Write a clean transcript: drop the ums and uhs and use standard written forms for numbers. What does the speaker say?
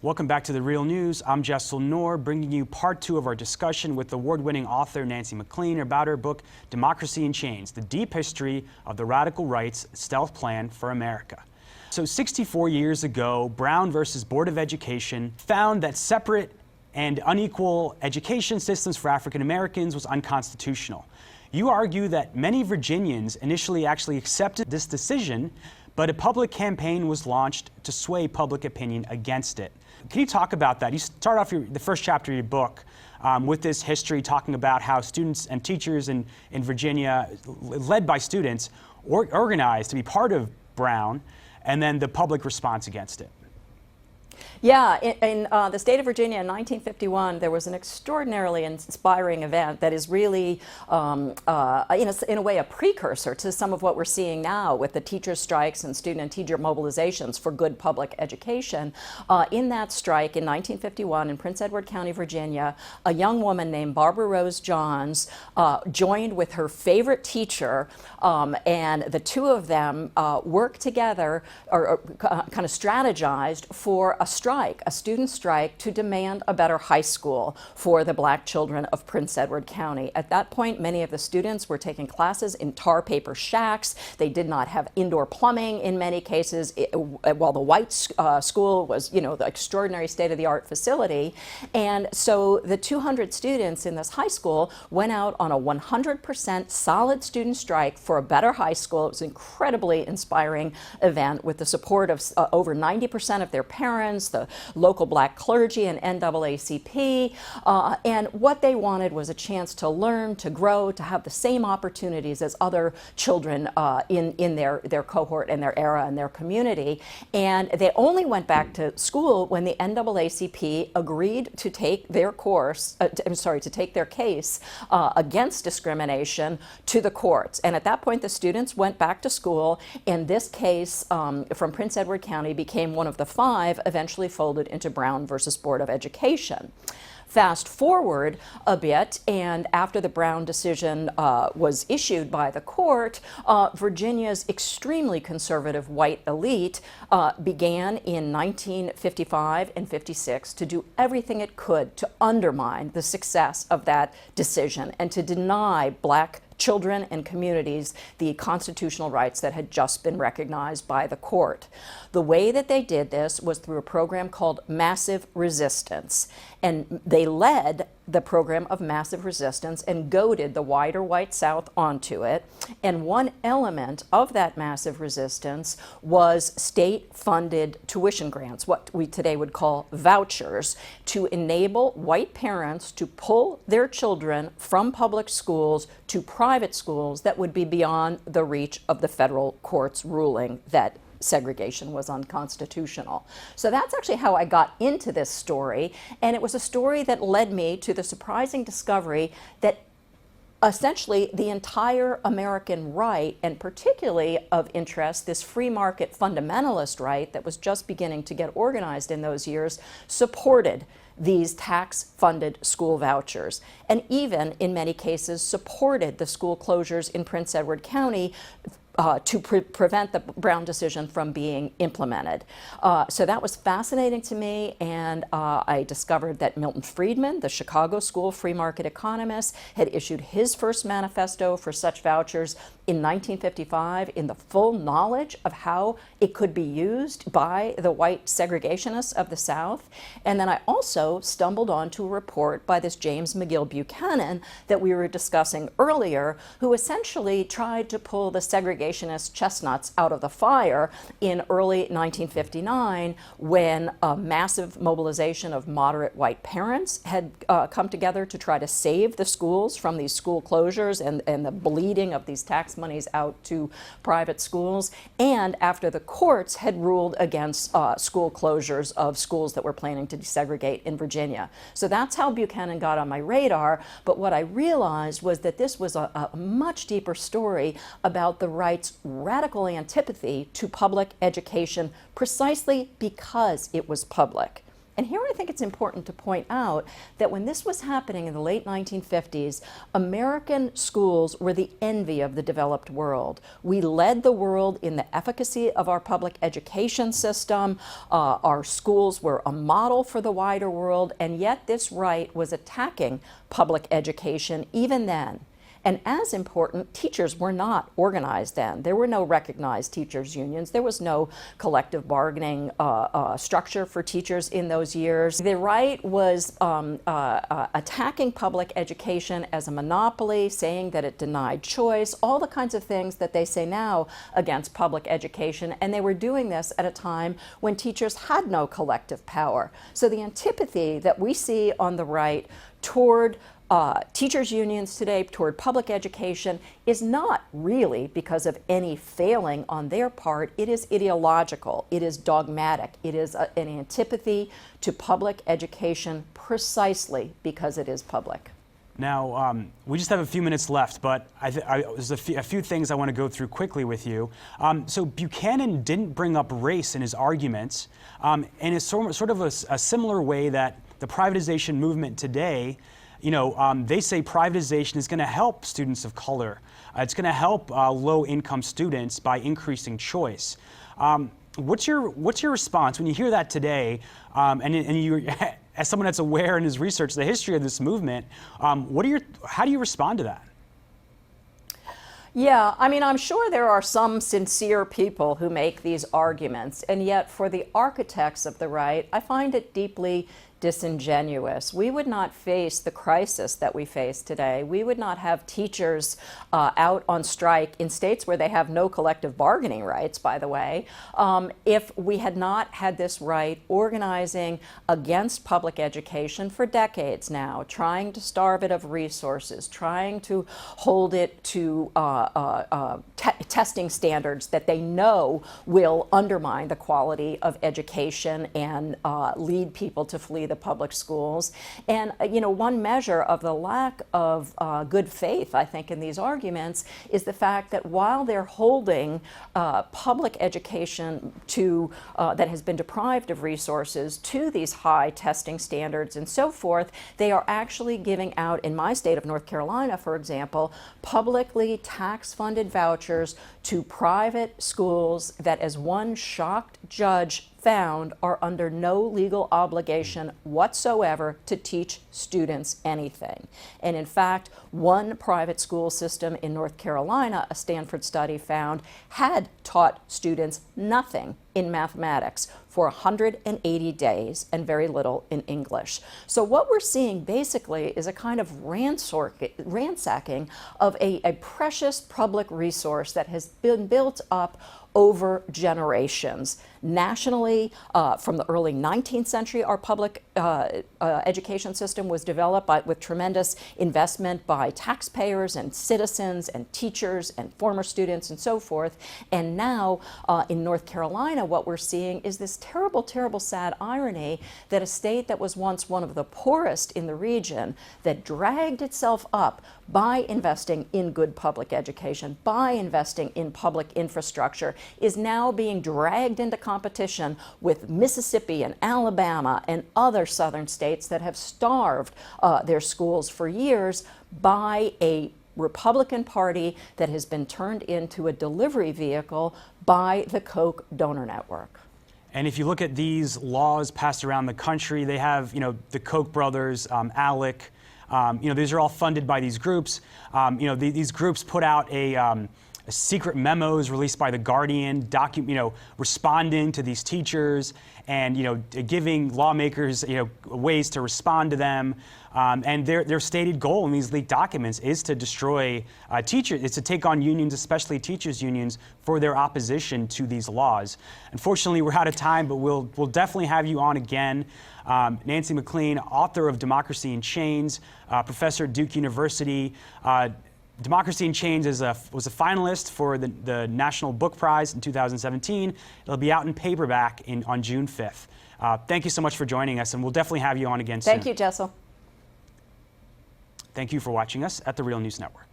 Welcome back to The Real News. I'm Jessel Noor, bringing you part 2 of our discussion with award-winning author Nancy MacLean about her book, Democracy in Chains, The Deep History of the Radical Right's Stealth Plan for America. So 64 years ago, Brown versus Board of Education found that separate and unequal education systems for African Americans was unconstitutional. You argue that many Virginians initially actually accepted this decision, but a public campaign was launched to sway public opinion against it. Can you talk about that? You start off the first chapter of your book with this history, talking about how students and teachers in Virginia, led by students, organized to be part of Brown, and then the public response against it. Yeah, in the state of Virginia in 1951, there was an extraordinarily inspiring event that is really, in a way, a precursor to some of what we're seeing now with the teacher strikes and student and teacher mobilizations for good public education. In that strike in 1951 in Prince Edward County, Virginia, a young woman named Barbara Rose Johns joined with her favorite teacher, and the two of them worked together, or kind of strategized for a student strike to demand a better high school for the black children of Prince Edward County. At that point, many of the students were taking classes in tar paper shacks. They did not have indoor plumbing in many cases, while the white school was, the extraordinary state-of-the-art facility. And so the 200 students in this high school went out on a 100% solid student strike for a better high school. It was an incredibly inspiring event with the support of over 90% of their parents, the local black clergy and NAACP, and what they wanted was a chance to learn, to grow, to have the same opportunities as other children in their cohort and their era and their community. And they only went back to school when the NAACP agreed to take their to take their case against discrimination to the courts. And at that point, the students went back to school, and this case from Prince Edward County became one of the 5 eventually folded into Brown versus Board of Education. Fast forward a bit, and after the Brown decision was issued by the court, Virginia's extremely conservative white elite began in 1955 and 56 to do everything it could to undermine the success of that decision and to deny black children and communities the constitutional rights that had just been recognized by the court. The way that they did this was through a program called Massive Resistance, and they led the program of massive resistance and goaded the wider white South onto it. And one element of that massive resistance was state-funded tuition grants, what we today would call vouchers, to enable white parents to pull their children from public schools to private schools that would be beyond the reach of the federal court's ruling that segregation was unconstitutional. So that's actually how I got into this story, and it was a story that led me to the surprising discovery that essentially the entire American right, and particularly of interest, this free market fundamentalist right that was just beginning to get organized in those years, supported these tax-funded school vouchers, and even in many cases supported the school closures in Prince Edward County to prevent the Brown decision from being implemented. So that was fascinating to me, and I discovered that Milton Friedman, the Chicago school free market economist, had issued his first manifesto for such vouchers in 1955 in the full knowledge of how it could be used by the white segregationists of the South. And then I also stumbled onto a report by this James McGill Buchanan that we were discussing earlier, who essentially tried to pull the segregationist chestnuts out of the fire in early 1959 when a massive mobilization of moderate white parents had come together to try to save the schools from these school closures and the bleeding of these tax monies out to private schools, and after the courts had ruled against school closures of schools that were planning to desegregate in Virginia. So that's how Buchanan got on my radar, but what I realized was that this was a much deeper story about the right's radical antipathy to public education precisely because it was public. And here I think it's important to point out that when this was happening in the late 1950s, American schools were the envy of the developed world. We led the world in the efficacy of our public education system. Our schools were a model for the wider world, and yet this right was attacking public education even then. And as important, teachers were not organized then. There were no recognized teachers' unions. There was no collective bargaining structure for teachers in those years. The right was attacking public education as a monopoly, saying that it denied choice, all the kinds of things that they say now against public education. And they were doing this at a time when teachers had no collective power. So the antipathy that we see on the right toward teachers' unions today, toward public education, is not really because of any failing on their part. It is ideological. It is dogmatic. It is an antipathy to public education precisely because it is public. Now, we just have a few minutes left, but there's a few things I want to go through quickly with you. So Buchanan didn't bring up race in his arguments, and it's sort of a similar way that the privatization movement today, they say privatization is going to help students of color. It's going to help low-income students by increasing choice. What's your response when you hear that today? And you, as someone that's aware in his research the history of this movement, how do you respond to that? Yeah, I mean, I'm sure there are some sincere people who make these arguments, and yet for the architects of the right, I find it deeply disingenuous. We would not face the crisis that we face today. We would not have teachers out on strike in states where they have no collective bargaining rights, by the way, if we had not had this right organizing against public education for decades now, trying to starve it of resources, trying to hold it to testing standards that they know will undermine the quality of education and lead people to flee the public schools. And one measure of the lack of good faith, I think, in these arguments is the fact that while they're holding public education to that has been deprived of resources to these high testing standards and so forth, they are actually giving out, in my state of North Carolina, for example, publicly tax-funded vouchers to private schools that, as one shocked judge found, are under no legal obligation whatsoever to teach students anything. And in fact, one private school system in North Carolina, a Stanford study found, had taught students nothing in mathematics for 180 days and very little in English. So what we're seeing basically is a kind of ransacking of a precious public resource that has been built up over generations. Nationally, from the early 19th century, our public education system was developed with tremendous investment by taxpayers and citizens and teachers and former students and so forth. And now in North Carolina, what we're seeing is this terrible, terrible, sad irony that a state that was once one of the poorest in the region, that dragged itself up by investing in good public education, by investing in public infrastructure, is now being dragged into competition with Mississippi and Alabama and other southern states that have starved their schools for years by a Republican Party that has been turned into a delivery vehicle by the Koch donor network. And if you look at these laws passed around the country, they have, the Koch brothers, ALEC, these are all funded by these groups. These groups put out secret memos released by The Guardian, responding to these teachers and, giving lawmakers, ways to respond to them. And their stated goal in these leaked documents is to destroy teachers, is to take on unions, especially teachers' unions, for their opposition to these laws. Unfortunately, we're out of time, but we'll definitely have you on again. Nancy MacLean, author of Democracy in Chains, professor at Duke University. Democracy in Chains was a finalist for the National Book Prize in 2017. It'll be out in paperback on June 5th. Thank you so much for joining us, and we'll definitely have you on again soon. Thank you, Jessel. Thank you for watching us at The Real News Network.